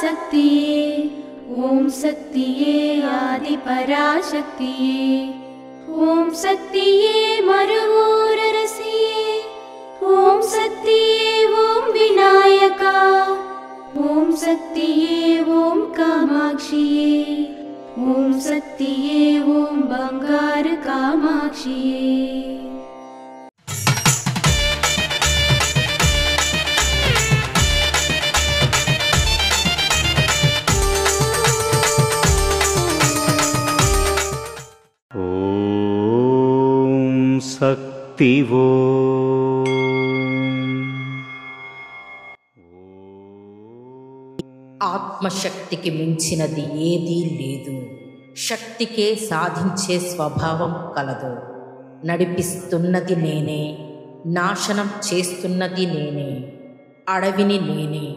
पराशक्तिये ॐ शक्तिये आदिपराशक्तिये ॐ शक्तिये मरुवोररसिये ॐ शक्तिये ॐ विनायका ॐ शक्तिये ॐ कामाक्षिये ॐ शक्तिये ॐ बंगार कामाक्षिये। శక్తివో ఆత్మశక్తికి మించినది ఏదీ లేదు. శక్తికే సాధించే స్వభావం కలదు. నడిపిస్తున్నది నేనే, నాశనం చేస్తున్నది నేనే. అడవిని నేనే,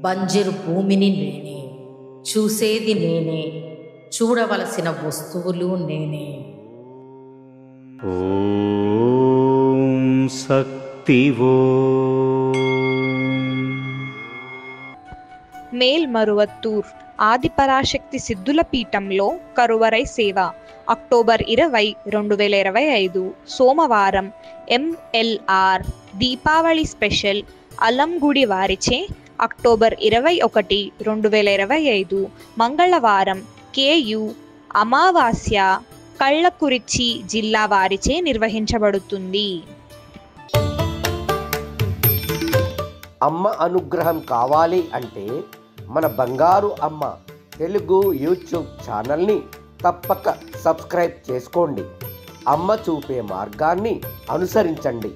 బంజరు భూమిని నేనే. చూసేది నేనే, చూడవలసిన వస్తువులు నేనే. ఓం శక్తివో మేల్మరువత్తూర్ ఆదిపరాశక్తి సిద్ధుల పీఠంలో కరువరై సేవ అక్టోబర్ 20, 2025 సోమవారం MLR దీపావళి స్పెషల్ అలంగుడి వారిచే అక్టోబర్ 21, 2025 మంగళవారం KU అమావాస్య కళ్ళకురిచి జిల్లా వారిచే నిర్వహించబడుతుంది. అమ్మ అనుగ్రహం కావాలి అంటే మన బంగారు అమ్మ తెలుగు యూట్యూబ్ ఛానల్ని తప్పక సబ్స్క్రైబ్ చేసుకోండి. అమ్మ చూపే మార్గాన్ని అనుసరించండి.